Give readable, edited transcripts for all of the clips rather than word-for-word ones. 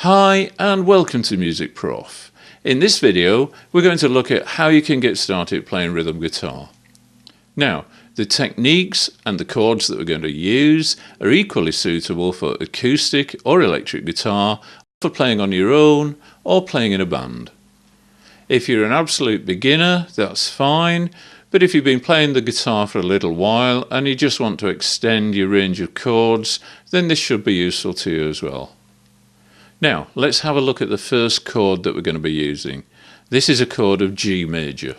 Hi and welcome to music-prof. In this video we're going to look at how you can get started playing rhythm guitar. Now the techniques and the chords that we're going to use are equally suitable for acoustic or electric guitar, for playing on your own or playing in a band. If you're an absolute beginner, that's fine, but if you've been playing the guitar for a little while and you just want to extend your range of chords, then this should be useful to you as well. Now, let's have a look at the first chord that we're going to be using. This is a chord of G major.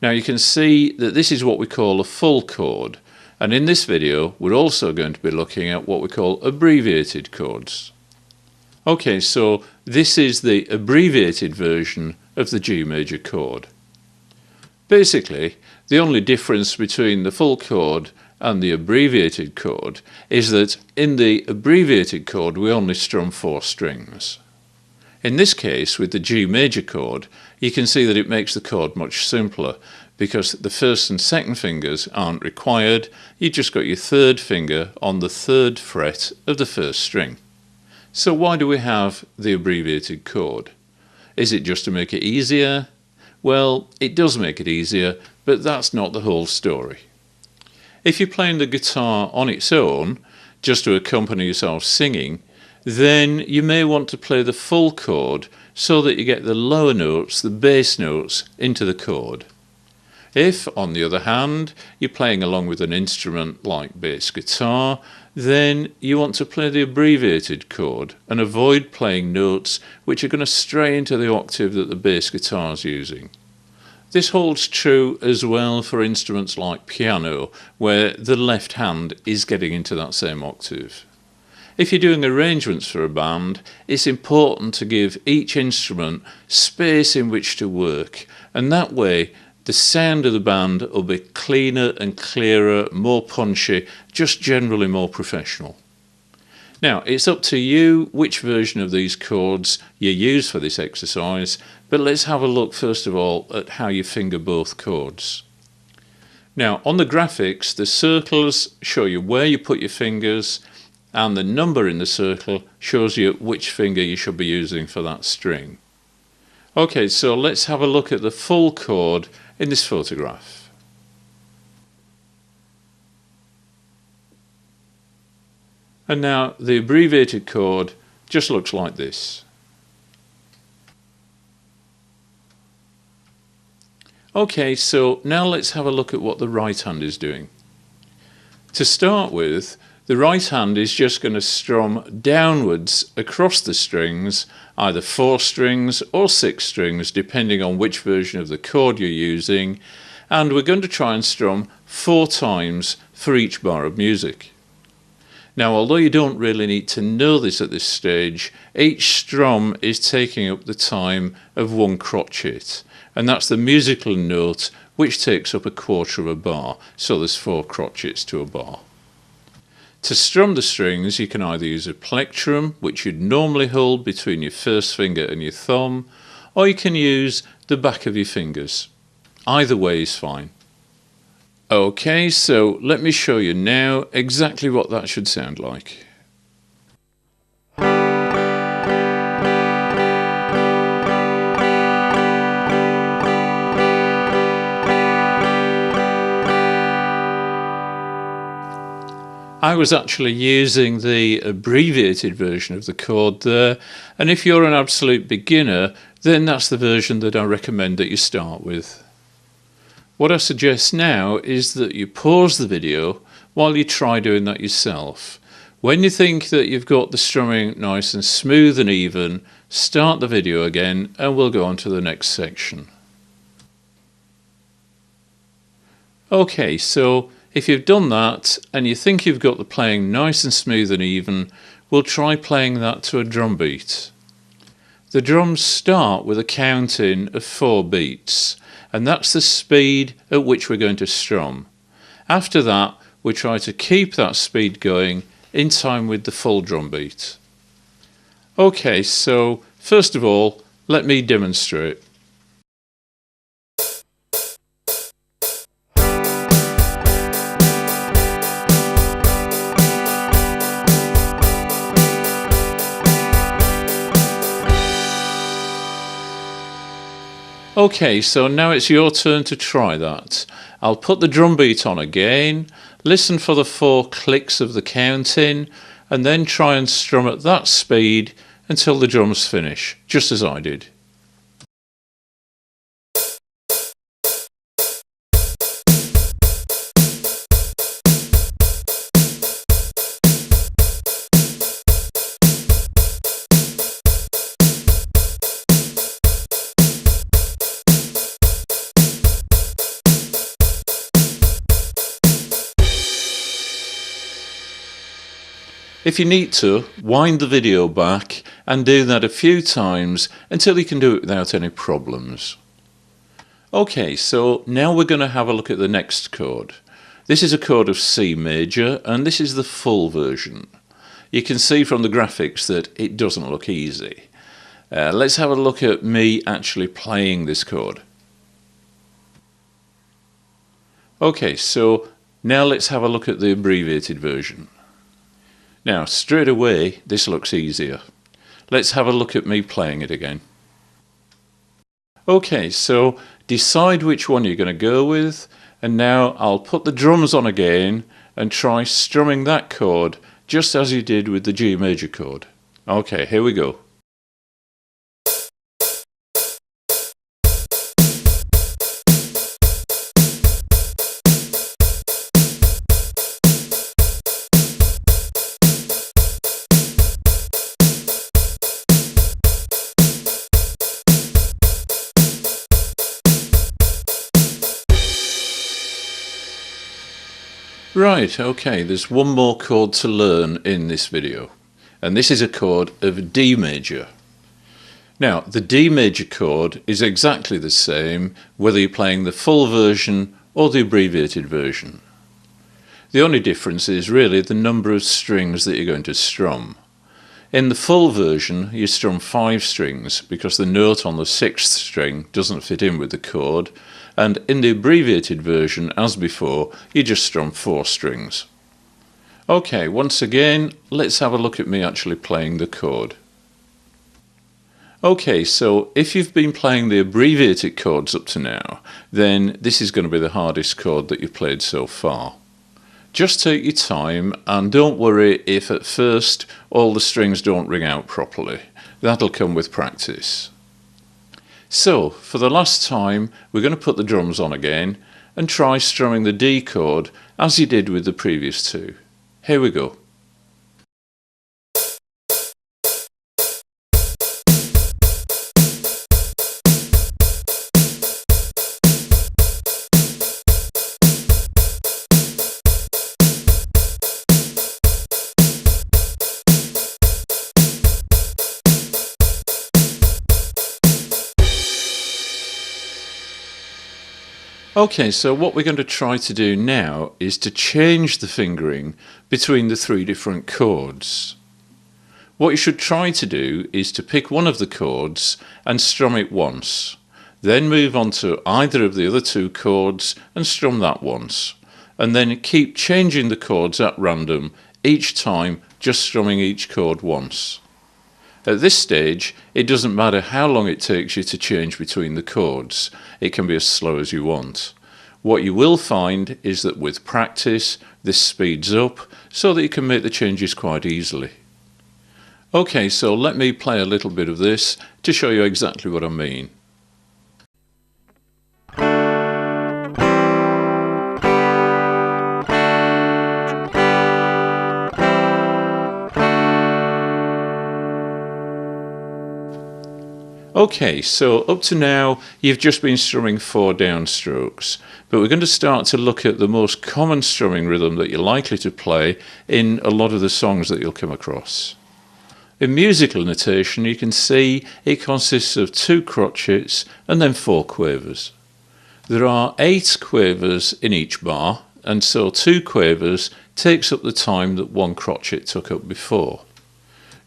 Now you can see that this is what we call a full chord, and in this video we're also going to be looking at what we call abbreviated chords. Okay, so this is the abbreviated version of the G major chord. Basically, the only difference between the full chord and the abbreviated chord is that in the abbreviated chord we only strum 4 strings. In this case, with the G major chord, you can see that it makes the chord much simpler because the first and second fingers aren't required. You just got your third finger on the 3rd fret of the first string. So why do we have the abbreviated chord? Is it just to make it easier? Well, it does make it easier, but that's not the whole story. If you're playing the guitar on its own, just to accompany yourself singing, then you may want to play the full chord so that you get the lower notes, the bass notes, into the chord. If, on the other hand, you're playing along with an instrument like bass guitar, then you want to play the abbreviated chord and avoid playing notes which are going to stray into the octave that the bass guitar is using. This holds true as well for instruments like piano, where the left hand is getting into that same octave. If you're doing arrangements for a band, it's important to give each instrument space in which to work, and that way the sound of the band will be cleaner and clearer, more punchy, just generally more professional. Now, it's up to you which version of these chords you use for this exercise, but let's have a look first of all at how you finger both chords. Now, on the graphics, the circles show you where you put your fingers, and the number in the circle shows you which finger you should be using for that string. Okay, so let's have a look at the full chord in this photograph. And now the abbreviated chord just looks like this. Okay, so now let's have a look at what the right hand is doing. To start with, the right hand is just going to strum downwards across the strings, either 4 strings or 6 strings, depending on which version of the chord you're using, and we're going to try and strum 4 times for each bar of music. Now, although you don't really need to know this at this stage, each strum is taking up the time of 1 crotchet, and that's the musical note which takes up 1/4 of a bar, so there's 4 crotchets to a bar. To strum the strings, you can either use a plectrum, which you'd normally hold between your first finger and your thumb, or you can use the back of your fingers. Either way is fine. Okay, so let me show you now exactly what that should sound like. I was actually using the abbreviated version of the chord there, and if you're an absolute beginner, then that's the version that I recommend that you start with. What I suggest now is that you pause the video while you try doing that yourself. When you think that you've got the strumming nice and smooth and even, start the video again and we'll go on to the next section. Okay, so if you've done that and you think you've got the playing nice and smooth and even, we'll try playing that to a drum beat. The drums start with a count-in of 4 beats, and that's the speed at which we're going to strum. After that, we try to keep that speed going in time with the full drum beat. Okay, so first of all, let me demonstrate. Okay, so now it's your turn to try that. I'll put the drum beat on again, listen for the 4 clicks of the counting, and then try and strum at that speed until the drums finish, just as I did. If you need to, wind the video back and do that a few times until you can do it without any problems. Okay, so now we're going to have a look at the next chord. This is a chord of C major, and this is the full version. You can see from the graphics that it doesn't look easy. Let's have a look at me actually playing this chord. Okay, so now let's have a look at the abbreviated version. Now, straight away, this looks easier. Let's have a look at me playing it again. Okay, so decide which one you're going to go with, and now I'll put the drums on again and try strumming that chord just as you did with the G major chord. Okay, here we go. Right, okay, there's one more chord to learn in this video, and this is a chord of D major. Now, the D major chord is exactly the same whether you're playing the full version or the abbreviated version. The only difference is really the number of strings that you're going to strum. In the full version, you strum 5 strings because the note on the 6th string doesn't fit in with the chord, and in the abbreviated version, as before, you just strum 4 strings. Okay, once again, let's have a look at me actually playing the chord. Okay, so if you've been playing the abbreviated chords up to now, then this is going to be the hardest chord that you've played so far. Just take your time and don't worry if at first all the strings don't ring out properly. That'll come with practice. So, for the last time, we're going to put the drums on again and try strumming the D chord as you did with the previous 2. Here we go. Okay, so what we're going to try to do now is to change the fingering between the 3 different chords. What you should try to do is to pick one of the chords and strum it once, then move on to either of the other 2 chords and strum that once, and then keep changing the chords at random each time, just strumming each chord once. At this stage, it doesn't matter how long it takes you to change between the chords. It can be as slow as you want. What you will find is that with practice, this speeds up so that you can make the changes quite easily. Okay, so let me play a little bit of this to show you exactly what I mean. Okay, so up to now you've just been strumming 4 downstrokes, but we're going to start to look at the most common strumming rhythm that you're likely to play in a lot of the songs that you'll come across. In musical notation, you can see it consists of 2 crotchets and then 4 quavers. There are 8 quavers in each bar, and so 2 quavers takes up the time that 1 crotchet took up before.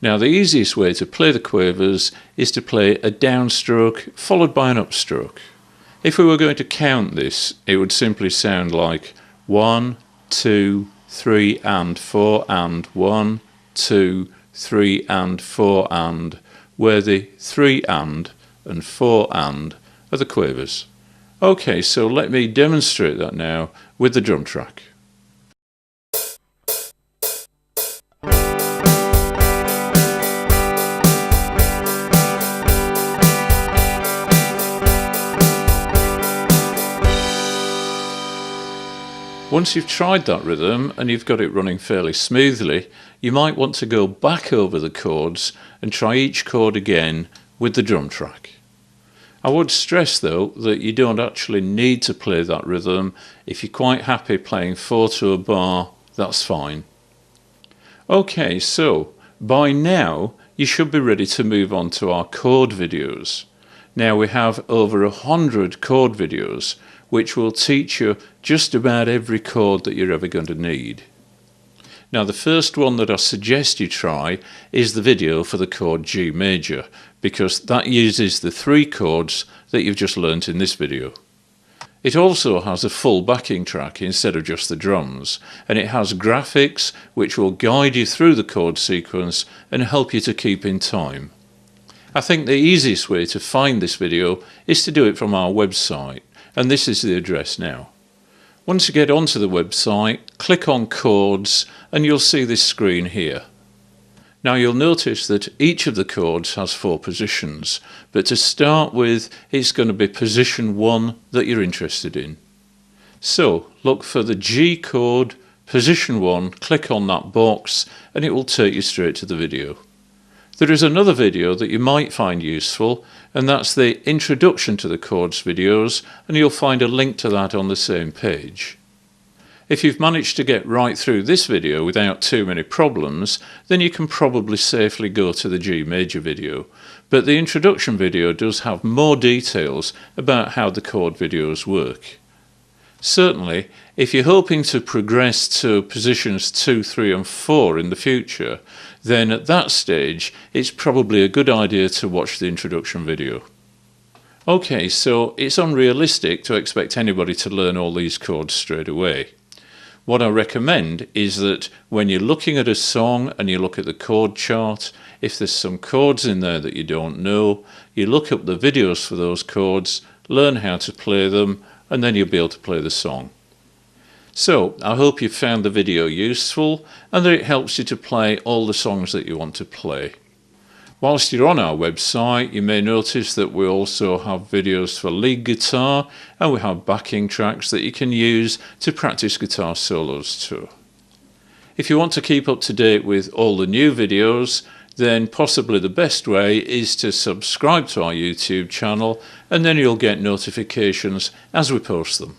Now, the easiest way to play the quavers is to play a downstroke followed by an upstroke. If we were going to count this, it would simply sound like 1, 2, 3 and 4 and 1, 2, 3 and 4 and, where the 3 and 4 and are the quavers. Okay, so let me demonstrate that now with the drum track. Once you've tried that rhythm and you've got it running fairly smoothly, you might want to go back over the chords and try each chord again with the drum track. I would stress though that you don't actually need to play that rhythm. If you're quite happy playing 4 to a bar, that's fine. Okay, so by now you should be ready to move on to our chord videos. Now we have over 100 chord videos which will teach you just about every chord that you're ever going to need. Now the first one that I suggest you try is the video for the chord G major, because that uses the 3 chords that you've just learnt in this video. It also has a full backing track instead of just the drums, and it has graphics which will guide you through the chord sequence and help you to keep in time. I think the easiest way to find this video is to do it from our website, and this is the address now. Once you get onto the website, click on Chords and you'll see this screen here. Now you'll notice that each of the chords has 4 positions, but to start with it's going to be position 1 that you're interested in. So look for the G chord, position 1, click on that box and it will take you straight to the video. There is another video that you might find useful, and that's the introduction to the chords videos, and you'll find a link to that on the same page. If you've managed to get right through this video without too many problems, then you can probably safely go to the G major video, but the introduction video does have more details about how the chord videos work. Certainly, if you're hoping to progress to positions 2, 3 and 4 in the future, then at that stage it's probably a good idea to watch the introduction video. Okay, so it's unrealistic to expect anybody to learn all these chords straight away. What I recommend is that when you're looking at a song and you look at the chord chart, if there's some chords in there that you don't know, you look up the videos for those chords, learn how to play them, and then you'll be able to play the song. So I hope you found the video useful and that it helps you to play all the songs that you want to play. Whilst you're on our website, you may notice that we also have videos for lead guitar, and we have backing tracks that you can use to practice guitar solos too. If you want to keep up to date with all the new videos, then possibly the best way is to subscribe to our YouTube channel, and then you'll get notifications as we post them.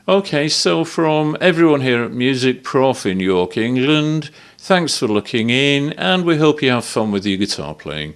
Okay, so from everyone here at music-prof in York, England, thanks for looking in, and we hope you have fun with your guitar playing.